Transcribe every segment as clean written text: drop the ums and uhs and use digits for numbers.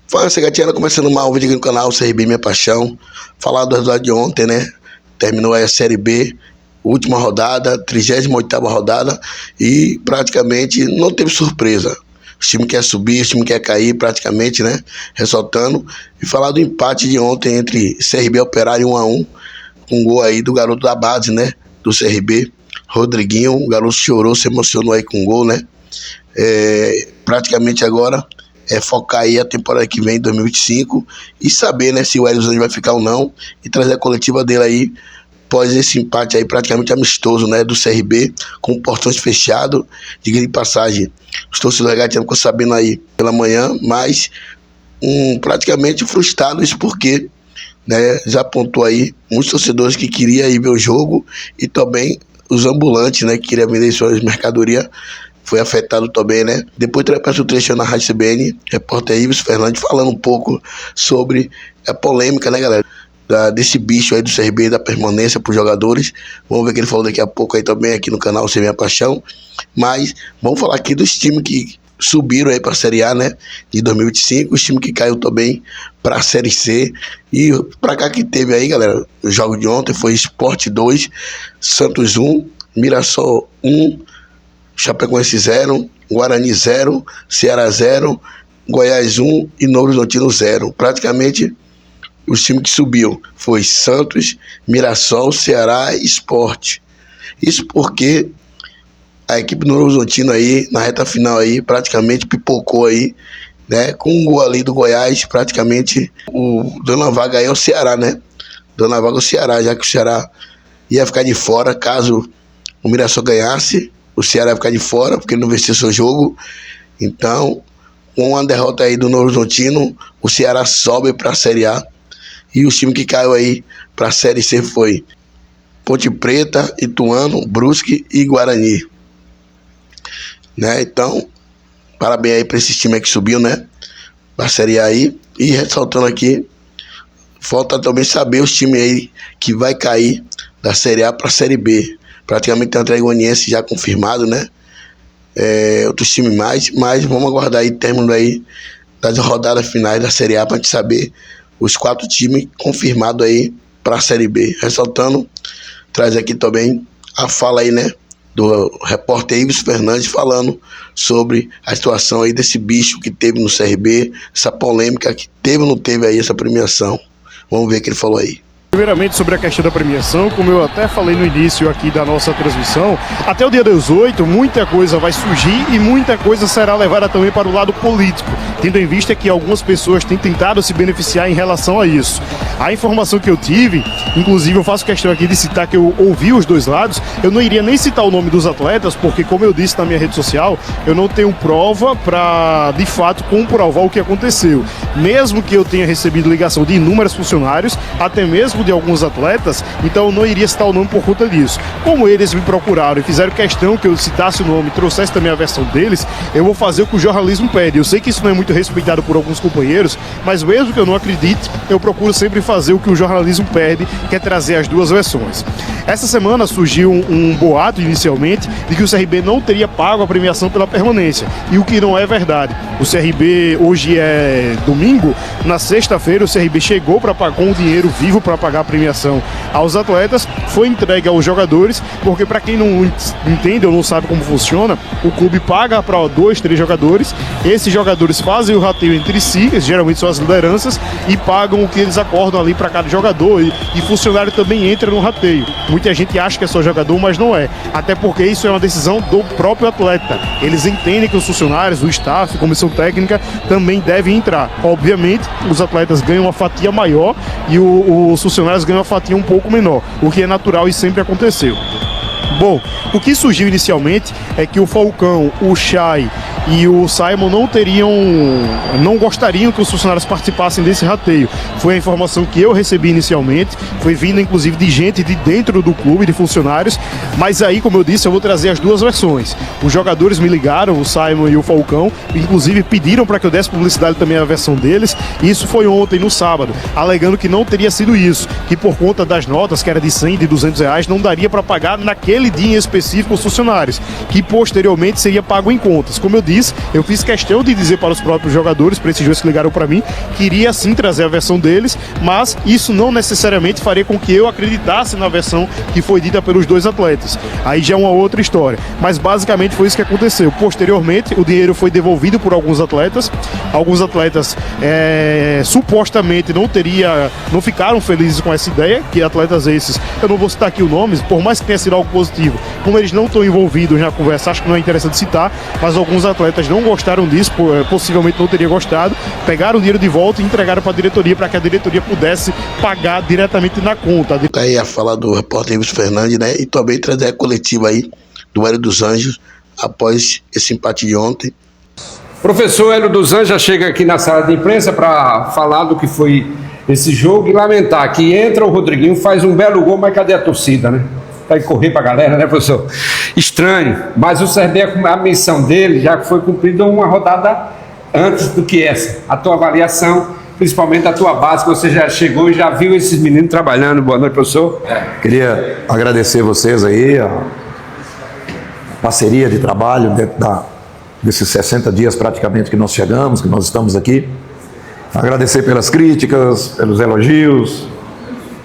Fala, essa gatinha começando mal o vídeo aqui no canal CRB Minha Paixão. Falar do resultado de ontem, né? Terminou aí a Série B, última rodada, 38ª rodada, e praticamente não teve surpresa. O time quer subir, o time quer cair praticamente, né? Ressaltando. E falar do empate de ontem entre CRB e Operário 1-1, com um gol aí do garoto da base, né? Do CRB, Rodriguinho. O garoto chorou, se emocionou aí com o gol, né? Praticamente agora é focar aí a temporada que vem, 2025, e saber, né, se o Hélio vai ficar ou não, e trazer a coletiva dele aí, após esse empate aí praticamente amistoso, né, do CRB, com portões fechados, diga de passagem. Os torcedores regatianos ficou sabendo aí pela manhã, mas praticamente frustrados porque, né, já apontou aí muitos torcedores que queriam ir ver o jogo, e também os ambulantes, né, que queriam vender suas mercadorias, foi afetado também, né? Depois trouxe o trecho na Rádio CBN, repórter Ives Fernandes, falando um pouco sobre a polêmica, né, galera? Desse bicho aí do CRB, da permanência para os jogadores. Vamos ver o que ele falou daqui a pouco aí também, aqui no canal CBN Minha Paixão. Mas vamos falar aqui dos times que subiram aí para a Série A, né? De 2025, os times que caiu também para a Série C. E para cá que teve aí, galera, o jogo de ontem foi Sport 2, Santos 1, Mirassol 1, Chapecoense 0, Guarani 0, Ceará 0, Goiás 1 e Novo Horizontino 0. Praticamente os times que subiu foi Santos, Mirassol, Ceará e Sport. Isso porque a equipe do Novo Horizontino aí, na reta final aí, praticamente pipocou aí, né? Com um gol ali do Goiás, praticamente dando a vaga aí ao Ceará, né? Dando a vaga ao Ceará, já que o Ceará ia ficar de fora caso o Mirassol ganhasse. O Ceará vai ficar de fora, porque ele não venceu seu jogo. Então, com uma derrota aí do Novo Horizontino, o Ceará sobe para a Série A. E os times que caiu aí para a Série C foi Ponte Preta, Ituano, Brusque e Guarani. Né? Então, parabéns aí para esses times aí que subiu, né? Para a Série A aí. E ressaltando aqui, falta também saber os times aí que vai cair da Série A para a Série B. Praticamente tem o Atlético Goianiense já confirmado, né? Outros times mais, mas vamos aguardar aí término aí das rodadas finais da Série A para a gente saber os 4 times confirmados aí para a Série B. Ressaltando, traz aqui também a fala aí, né, do repórter Ives Fernandes falando sobre a situação aí desse bicho que teve no CRB, essa polêmica que teve ou não teve aí essa premiação. Vamos ver o que ele falou aí. Primeiramente, sobre a questão da premiação, como eu até falei no início aqui da nossa transmissão, até o dia 18 muita coisa vai surgir e muita coisa será levada também para o lado político, tendo em vista que algumas pessoas têm tentado se beneficiar em relação a isso. A informação que eu tive, inclusive eu faço questão aqui de citar que eu ouvi os dois lados, eu não iria nem citar o nome dos atletas, porque como eu disse na minha rede social, eu não tenho prova para, de fato, comprovar o que aconteceu. Mesmo que eu tenha recebido ligação de inúmeros funcionários, até mesmo de alguns atletas, então eu não iria citar o nome por conta disso. Como eles me procuraram e fizeram questão que eu citasse o nome e trouxesse também a versão deles, eu vou fazer o que o jornalismo pede. Eu sei que isso não é muito respeitado por alguns companheiros, mas mesmo que eu não acredite, eu procuro sempre fazer o que o jornalismo pede, que é trazer as duas versões. Essa semana surgiu um boato inicialmente de que o CRB não teria pago a premiação pela permanência, e o que não é verdade. O CRB, hoje é domingo, na sexta-feira o CRB chegou com o dinheiro vivo para pagar a premiação aos atletas, foi entregue aos jogadores, porque para quem não entende ou não sabe como funciona, o clube paga para 2, 3 jogadores, esses jogadores fazem o rateio entre si, geralmente são as lideranças, e pagam o que eles acordam ali para cada jogador, e funcionário também entra no rateio. Muita gente acha que é só jogador, mas não é, até porque isso é uma decisão do próprio atleta. Eles entendem que os funcionários, o staff, a comissão técnica também devem entrar. Obviamente, os atletas ganham uma fatia maior e os funcionários ganham uma fatia um pouco menor, o que é natural e sempre aconteceu. Bom, o que surgiu inicialmente é que o Falcão, o Chay e o Simon não gostariam que os funcionários participassem desse rateio. Foi a informação que eu recebi inicialmente, foi vinda inclusive de gente de dentro do clube, de funcionários, mas aí, como eu disse, eu vou trazer as duas versões. Os jogadores me ligaram, o Simon e o Falcão, inclusive pediram para que eu desse publicidade também à versão deles, e isso foi ontem, no sábado, alegando que não teria sido isso, que por conta das notas, que era de 100 e de 200 reais, não daria para pagar naquele dia em específico os funcionários, que posteriormente seria pago em contas. Como eu disse, fiz questão de dizer para os próprios jogadores, para esses dois que ligaram para mim, que iria sim trazer a versão deles, mas isso não necessariamente faria com que eu acreditasse na versão que foi dita pelos dois atletas. Aí já é uma outra história. Mas basicamente foi isso que aconteceu. Posteriormente, o dinheiro foi devolvido por alguns atletas. Alguns atletas supostamente não ficaram felizes com essa ideia, que atletas esses, eu não vou citar aqui os nomes, por mais que tenha sido algo positivo, como eles não estão envolvidos na conversa, acho que não é interessante citar, mas alguns atletas não gostaram disso, possivelmente não teriam gostado, pegaram o dinheiro de volta e entregaram para a diretoria, para que a diretoria pudesse pagar diretamente na conta. Tá aí a fala do repórter Ives Fernandes, né? E também trazer a coletiva aí do Hélio dos Anjos após esse empate de ontem. Professor Hélio dos Anjos já chega aqui na sala de imprensa para falar do que foi esse jogo e lamentar que entra o Rodriguinho, faz um belo gol, mas cadê a torcida, né? Vai correr para a galera, né, professor? Estranho, mas o CRB, a missão dele já foi cumprida uma rodada antes do que essa. A tua avaliação, principalmente a tua base, que você já chegou e já viu esses meninos trabalhando. Boa noite, professor. Queria agradecer vocês aí, a parceria de trabalho dentro desses 60 dias praticamente que nós chegamos, que nós estamos aqui. Agradecer pelas críticas, pelos elogios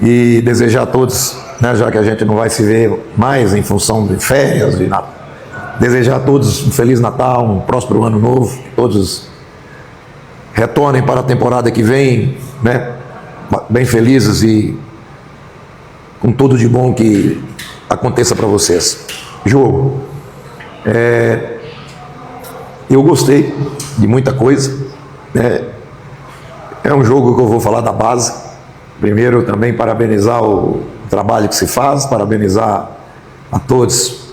e desejar a todos, né, já que a gente não vai se ver mais em função de férias e nada, desejar a todos um Feliz Natal, um próspero Ano Novo, que todos retornem para a temporada que vem, né, bem felizes e com tudo de bom que aconteça para vocês. Jogo. Eu gostei de muita coisa, né? É um jogo que eu vou falar da base. Primeiro, também parabenizar o trabalho que se faz, parabenizar a todos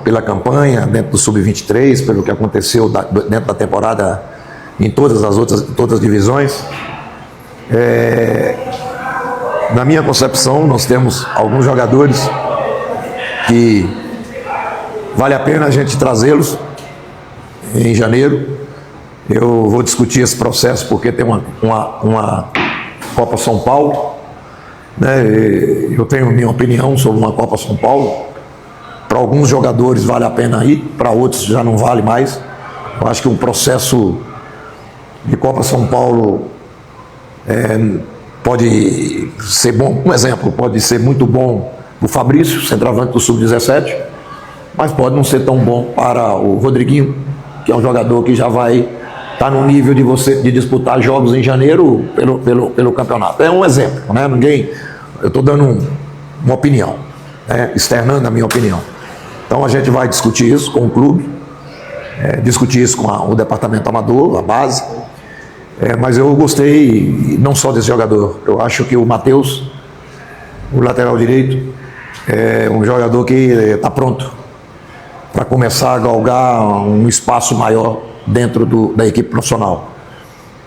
pela campanha dentro do Sub-23, pelo que aconteceu dentro da temporada em todas as divisões. Na minha concepção, nós temos alguns jogadores que vale a pena a gente trazê-los em janeiro. Eu vou discutir esse processo porque tem uma Copa São Paulo, né? Eu tenho minha opinião sobre uma Copa São Paulo. Para alguns jogadores vale a pena ir, para outros já não vale mais. Eu acho que um processo de Copa São Paulo pode ser bom. Um exemplo, pode ser muito bom o Fabrício, centroavante do Sub-17, mas pode não ser tão bom para o Rodriguinho, que é um jogador que já vai estar no nível de disputar jogos em janeiro pelo campeonato. É um exemplo, né? Eu estou dando uma opinião, né? Externando a minha opinião. Então a gente vai discutir isso com o clube, discutir isso com o departamento amador, a base, mas eu gostei não só desse jogador. Eu acho que o Matheus, o lateral direito, é um jogador que está pronto para começar a galgar um espaço maior dentro da equipe profissional.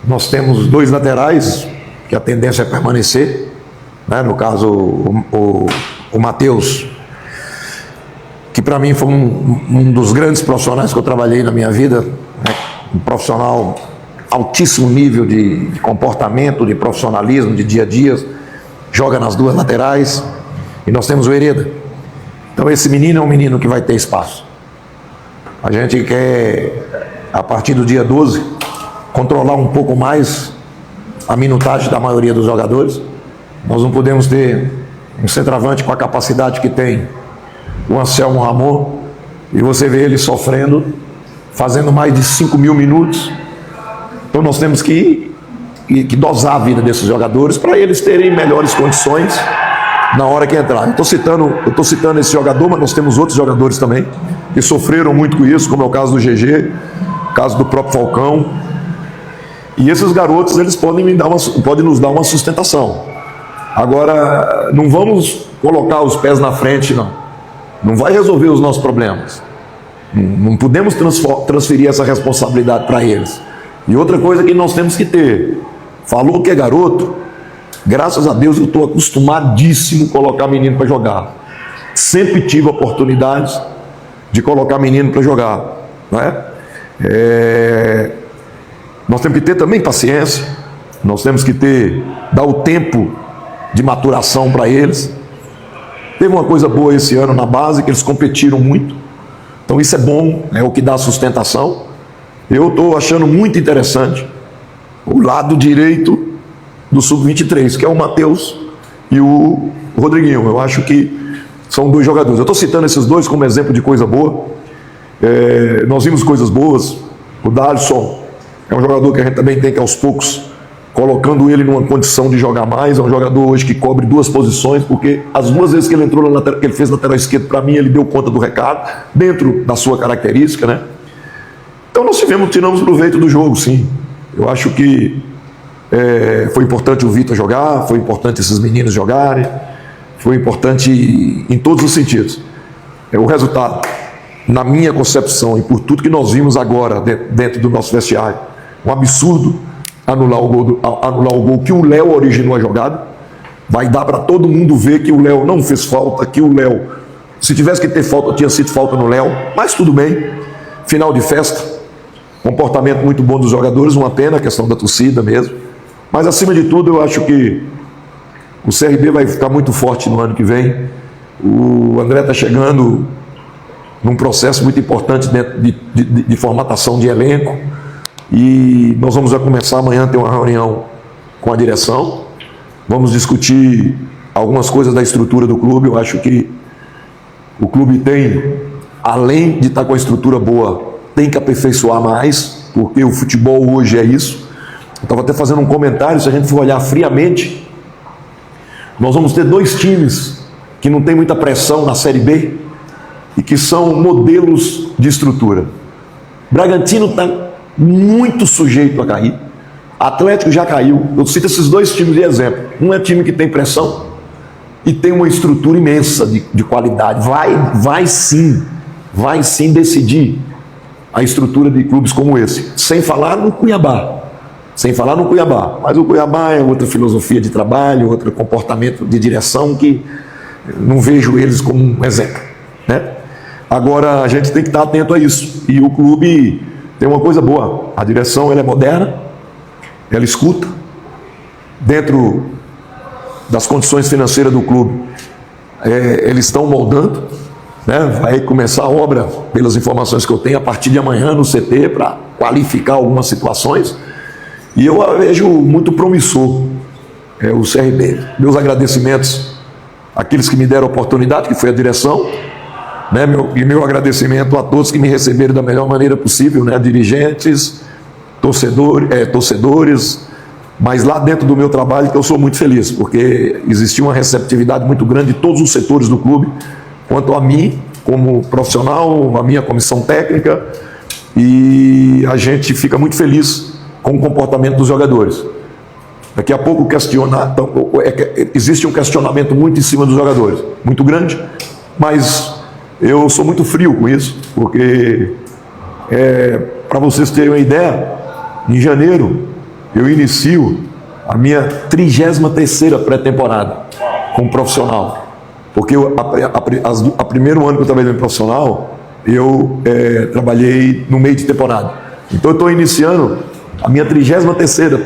Nós temos dois laterais, que a tendência é permanecer, né? No caso, o Matheus, que para mim foi um dos grandes profissionais que eu trabalhei na minha vida, né? Um profissional altíssimo nível de comportamento, de profissionalismo, de dia a dia, joga nas duas laterais. E nós temos o Hereda. Então esse menino é um menino que vai ter espaço. A gente quer, a partir do dia 12, controlar um pouco mais a minutagem da maioria dos jogadores. Nós não podemos ter um centroavante com a capacidade que tem o Anselmo Ramon e você vê ele sofrendo, fazendo mais de 5.000 minutos. Então nós temos que dosar a vida desses jogadores para eles terem melhores condições na hora que entrar. Eu estou citando esse jogador, mas nós temos outros jogadores também que sofreram muito com isso, como é o caso do GG, o caso do próprio Falcão. E esses garotos, eles podem nos dar uma sustentação. Agora, não vamos colocar os pés na frente, não. Não vai resolver os nossos problemas. Não podemos transferir essa responsabilidade para eles. E outra coisa que nós temos que ter, falou que é garoto, graças a Deus eu estou acostumadíssimo a colocar menino para jogar. Sempre tive oportunidades de colocar menino para jogar, não é? Nós temos que ter também paciência, nós temos que dar o tempo de maturação para eles. Teve uma coisa boa esse ano na base, que eles competiram muito, Então isso é bom, é o que dá sustentação. Eu estou achando muito interessante o lado direito do Sub-23, que é o Matheus e o Rodriguinho. Eu acho que são dois jogadores. Eu estou citando esses dois como exemplo de coisa boa. Nós vimos coisas boas. O Dalisson é um jogador que a gente também tem que, aos poucos, colocando ele numa condição de jogar mais. É um jogador hoje que cobre duas posições, porque as duas vezes que ele entrou na lateral, que ele fez lateral esquerdo, para mim ele deu conta do recado, dentro da sua característica, né? Então nós tiramos proveito do jogo, sim. Eu acho que foi importante o Vitor jogar, foi importante esses meninos jogarem, foi importante em todos os sentidos. O resultado, na minha concepção, e por tudo que nós vimos agora dentro do nosso vestiário, um absurdo anular o gol que o Léo originou a jogada. Vai dar para todo mundo ver que o Léo não fez falta, que o Léo, se tivesse que ter falta, tinha sido falta no Léo, mas tudo bem. Final de festa, comportamento muito bom dos jogadores, uma pena a questão da torcida mesmo. Mas acima de tudo, eu acho que o CRB vai ficar muito forte no ano que vem. O André está chegando num processo muito importante dentro de formatação de elenco. E nós vamos já começar amanhã a ter uma reunião com a direção. Vamos discutir algumas coisas da estrutura do clube. Eu acho que o clube tem, além de estar com a estrutura boa, tem que aperfeiçoar mais, porque o futebol hoje é isso. Eu estava até fazendo um comentário, se a gente for olhar friamente, nós vamos ter dois times que não tem muita pressão na Série B e que são modelos de estrutura. Bragantino está muito sujeito a cair. Atlético já caiu. Eu cito esses dois times de exemplo. Um é time que tem pressão e tem uma estrutura imensa de qualidade. Vai sim decidir a estrutura de clubes como esse. Sem falar no Cuiabá. Mas o Cuiabá é outra filosofia de trabalho, outro comportamento de direção que não vejo eles como um exemplo, né? Agora, a gente tem que estar atento a isso. E o clube tem uma coisa boa. A direção ela é moderna, ela escuta. Dentro das condições financeiras do clube, eles estão moldando, né? Vai começar a obra, pelas informações que eu tenho, a partir de amanhã no CT, para qualificar algumas situações. E eu vejo muito promissor o CRB. Meus agradecimentos àqueles que me deram a oportunidade, que foi a direção, né? Meu agradecimento a todos que me receberam da melhor maneira possível, né? Dirigentes, torcedores, mas lá dentro do meu trabalho que eu sou muito feliz, porque existiu uma receptividade muito grande de todos os setores do clube, quanto a mim, como profissional, a minha comissão técnica, e a gente fica muito feliz com o comportamento dos jogadores. Daqui a pouco existe um questionamento muito em cima dos jogadores, muito grande, mas eu sou muito frio com isso, porque para vocês terem uma ideia, em janeiro eu inicio a minha 33ª pré-temporada como profissional, porque a primeiro ano que eu trabalhei no profissional, eu trabalhei no meio de temporada. Então eu estou iniciando a minha 33ª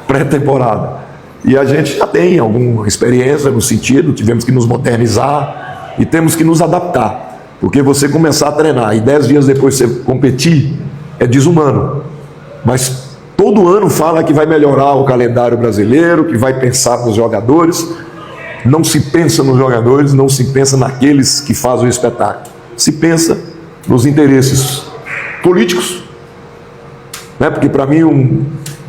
pré-temporada. E a gente já tem alguma experiência no sentido, tivemos que nos modernizar e temos que nos adaptar. Porque você começar a treinar e 10 dias depois você competir é desumano. Mas todo ano fala que vai melhorar o calendário brasileiro, que vai pensar nos jogadores. Não se pensa nos jogadores, não se pensa naqueles que fazem o espetáculo. Se pensa nos interesses políticos, né? Porque para mim um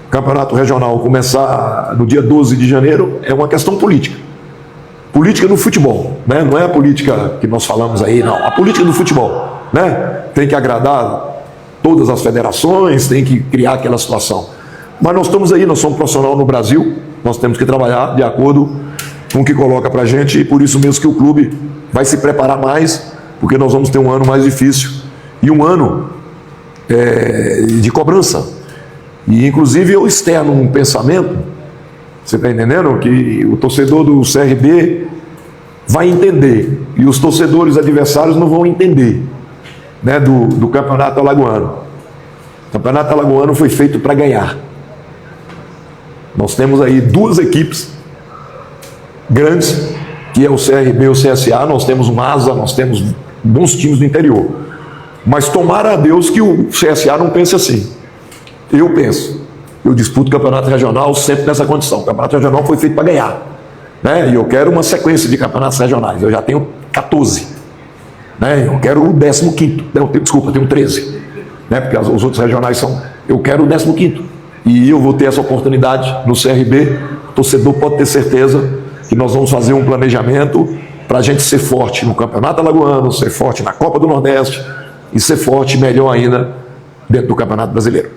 campeonato regional começar no dia 12 de janeiro é uma questão política. Política no futebol, né? Não é a política que nós falamos aí, não. A política do futebol, né? Tem que agradar todas as federações, tem que criar aquela situação. Mas nós estamos aí, nós somos profissionais no Brasil, nós temos que trabalhar de acordo com o que coloca para a gente, e por isso mesmo que o clube vai se preparar mais, porque nós vamos ter um ano mais difícil e um ano de cobrança. E inclusive eu externo um pensamento, você está entendendo? Que o torcedor do CRB vai entender e os torcedores adversários não vão entender, né, do Campeonato Alagoano. O Campeonato Alagoano foi feito para ganhar. Nós temos aí duas equipes grandes, que é o CRB e o CSA, nós temos o Asa, nós temos bons times do interior. Mas tomara a Deus que o CSA não pense assim. Eu penso. Eu disputo o campeonato regional sempre nessa condição. O campeonato regional foi feito para ganhar, né? E eu quero uma sequência de campeonatos regionais. Eu já tenho 14. Né? Eu quero o 15º. Não, desculpa, eu tenho 13. Né? Porque os outros regionais são... Eu quero o 15º. E eu vou ter essa oportunidade no CRB. O torcedor pode ter certeza que nós vamos fazer um planejamento para a gente ser forte no Campeonato Alagoano, ser forte na Copa do Nordeste e ser forte, melhor ainda, dentro do Campeonato Brasileiro.